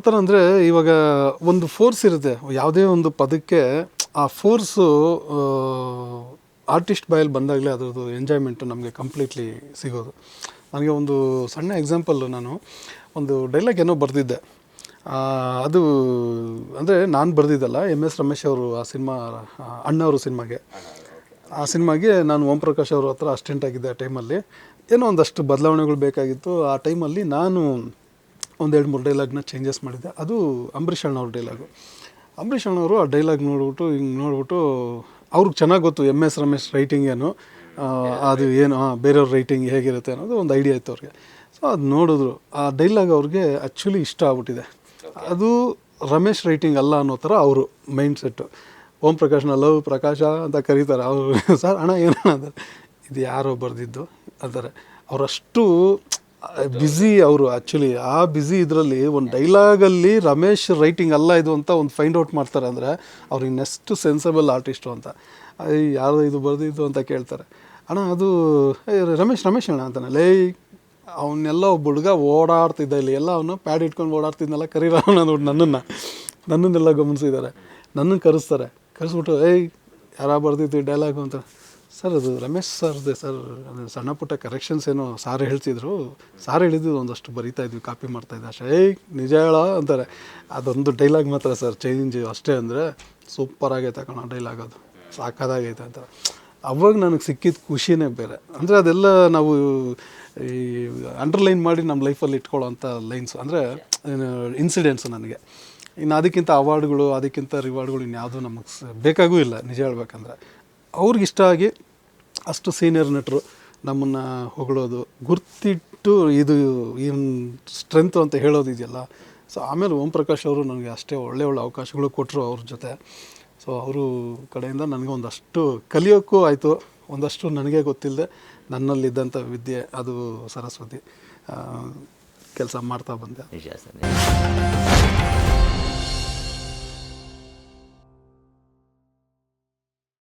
ಥರ ಅಂದರೆ ಇವಾಗ ಒಂದು ಫೋರ್ಸ್ ಇರುತ್ತೆ ಯಾವುದೇ ಒಂದು ಪದಕ್ಕೆ, ಆ ಫೋರ್ಸು ಆರ್ಟಿಸ್ಟ್ ಬಾಯಲ್ಲಿ ಬಂದಾಗಲೇ ಅದರದ್ದು ಎಂಜಾಯ್ಮೆಂಟು ನಮಗೆ ಕಂಪ್ಲೀಟ್ಲಿ ಸಿಗೋದು. ನನಗೆ ಒಂದು ಸಣ್ಣ ಎಕ್ಸಾಂಪಲ್ಲು, ನಾನು ಒಂದು ಡೈಲಾಗ್ ಏನೋ ಬರೆದಿದ್ದೆ. ಅದು ಅಂದರೆ ನಾನು ಬರೆದಿದ್ದಲ್ಲ, MS ರಮೇಶ್ ಅವರು ಆ ಸಿನಿಮಾ ಅಣ್ಣವರು ಸಿನಿಮಾಗೆ ನಾನು ಓಂ ಪ್ರಕಾಶ್ ಅವ್ರ ಹತ್ರ ಅಸಿಸ್ಟೆಂಟ್ ಆಗಿದ್ದೆ. ಆ ಟೈಮಲ್ಲಿ ಏನೋ ಒಂದಷ್ಟು ಬದಲಾವಣೆಗಳು ಬೇಕಾಗಿತ್ತು. ಆ ಟೈಮಲ್ಲಿ ನಾನು ಒಂದು 2-3 ಡೈಲಾಗ್ನ ಚೇಂಜಸ್ ಮಾಡಿದ್ದೆ. ಅದು ಅಂಬರೀಷ್ ಅಣ್ಣವ್ರ ಡೈಲಾಗು. ಅಂಬರೀಷ್ ಅಣ್ಣವರು ಆ ಡೈಲಾಗ್ ನೋಡ್ಬಿಟ್ಟು ಅವ್ರಿಗೆ ಚೆನ್ನಾಗಿ ಗೊತ್ತು MS ರಮೇಶ್ ರೈಟಿಂಗ್ ಏನು, ಅದು ಏನು ಬೇರೆಯವ್ರ ರೈಟಿಂಗ್ ಹೇಗಿರುತ್ತೆ ಅನ್ನೋದು ಒಂದು ಐಡಿಯಾ ಇತ್ತು ಅವ್ರಿಗೆ. ಸೊ ಅದು ನೋಡಿದ್ರು. ಆ ಡೈಲಾಗ್ ಅವ್ರಿಗೆ ಆ್ಯಕ್ಚುಲಿ ಇಷ್ಟ ಆಗ್ಬಿಟ್ಟಿದೆ. ಅದು ರಮೇಶ್ ರೈಟಿಂಗ್ ಅಲ್ಲ ಅನ್ನೋ ಥರ ಅವರು ಮೈಂಡ್ ಸೆಟ್ಟು. ಓಂ ಪ್ರಕಾಶ್ನ ಲವ್ ಪ್ರಕಾಶ ಅಂತ ಕರೀತಾರೆ ಅವರು. ಸರ್ ಅಣ್ಣ ಏನಣ್ಣ ಅಂದರೆ, ಇದು ಯಾರೋ ಬರೆದಿದ್ದು ಅಂತಾರೆ. ಅವರಷ್ಟು ಬ್ಯುಸಿ ಅವರು. ಆ್ಯಕ್ಚುಲಿ ಆ ಬ್ಯುಸಿ ಇದರಲ್ಲಿ ಒಂದು ಡೈಲಾಗಲ್ಲಿ ರಮೇಶ್ ರೈಟಿಂಗ್ ಅಲ್ಲ ಇದು ಅಂತ ಒಂದು ಫೈಂಡ್ ಔಟ್ ಮಾಡ್ತಾರೆ ಅಂದರೆ ಅವ್ರಿಗೆ ನೆಕ್ಸ್ಟ್ ಸೆನ್ಸಬಲ್ ಆರ್ಟಿಸ್ಟು ಅಂತ. ಯಾರು ಇದು ಬರೆದಿದ್ದು ಅಂತ ಕೇಳ್ತಾರೆ. ಅಣ್ಣ ಅದು ರಮೇಶ್ ಅಣ್ಣ ಅಂತಾನೆ. ಅವನ್ನೆಲ್ಲ ಒಬ್ಬ ಹುಡುಗ ಓಡಾಡ್ತಿದ್ದ ಇಲ್ಲಿ, ಎಲ್ಲ ಅವನು ಪ್ಯಾಡ್ ಇಟ್ಕೊಂಡು ಓಡಾಡ್ತಿದ್ನೆಲ್ಲ ಕರೀರೋ ನೋಡಿ ನನ್ನನ್ನೆಲ್ಲ ಗಮನಿಸಿದ್ದಾರೆ. ನನ್ನನ್ನು ಕರೆಸ್ಬಿಟ್ಟು ಯಾರ ಬರ್ದಿದ್ದು ಡೈಲಾಗು ಅಂತ. ಸರ್ ಅದು ರಮೇಶ್ ಸರ್ದೆ ಸರ್, ಅದು ಸಣ್ಣ ಪುಟ್ಟ ಕರೆಕ್ಷನ್ಸ್ ಏನೋ ಸಾರ್ ಹೇಳ್ತಿದ್ರು, ಸಾರ್ ಹೇಳಿದ್ದು ಒಂದಷ್ಟು ಬರಿತಾ ಇದ್ವಿ, ಕಾಪಿ ಮಾಡ್ತಾಯಿದ್ದೆ ಅಷ್ಟೇ. ನಿಜ ಹೇಳ ಅಂತಾರೆ. ಅದೊಂದು ಡೈಲಾಗ್ ಮಾತ್ರ ಸರ್ ಚೇಂಜ್ ಅಷ್ಟೇ, ಅಂದರೆ ಸೂಪರ್ ಆಗೈತೆ ಕಣ ಡೈಲಾಗ್, ಅದು ಸಾಕಾಗೈತೆ ಅಂತ. ಅವಾಗ ನನಗೆ ಸಿಕ್ಕಿದ ಖುಷಿನೇ ಬೇರೆ. ಅಂದರೆ ಅದೆಲ್ಲ ನಾವು ಈ ಅಂಡರ್ಲೈನ್ ಮಾಡಿ ನಮ್ಮ ಲೈಫಲ್ಲಿ ಇಟ್ಕೊಳ್ಳೋವಂಥ ಲೈನ್ಸ್, ಅಂದರೆ ಇನ್ಸಿಡೆಂಟ್ಸು ನನಗೆ. ಇನ್ನು ಅದಕ್ಕಿಂತ ಅವಾರ್ಡ್ಗಳು, ಅದಕ್ಕಿಂತ ರಿವಾರ್ಡ್ಗಳು ಇನ್ಯಾವುದೂ ನಮಗೆ ಬೇಕಾಗೂ ಇಲ್ಲ ನಿಜ ಹೇಳ್ಬೇಕಂದ್ರೆ. ಅವ್ರಿಗಿಷ್ಟ ಆಗಿ ಅಷ್ಟು ಸೀನಿಯರ್ ನಟರು ನಮ್ಮನ್ನು ಹೊಗಳೋದು, ಗುರ್ತಿಟ್ಟು ಇದು ಏನು ಸ್ಟ್ರೆಂತು ಅಂತ ಹೇಳೋದಿದೆಯಲ್ಲ. ಸೊ ಆಮೇಲೆ ಓಂ ಪ್ರಕಾಶ್ ಅವರು ನನಗೆ ಅಷ್ಟೇ ಒಳ್ಳೆ ಅವಕಾಶಗಳು ಕೊಟ್ಟರು ಅವ್ರ ಜೊತೆ. ಸೊ ಅವರು ಕಡೆಯಿಂದ ನನಗೆ ಒಂದಷ್ಟು ಕಲಿಯೋಕ್ಕೂ ಆಯಿತು. ಒಂದಷ್ಟು ನನಗೆ ಗೊತ್ತಿಲ್ಲದೆ ನನ್ನಲ್ಲಿದ್ದಂಥ ವಿದ್ಯೆ, ಅದು ಸರಸ್ವತಿ ಕೆಲಸ ಮಾಡ್ತಾ ಬಂದೆ. ನಿಜ ಸರ್.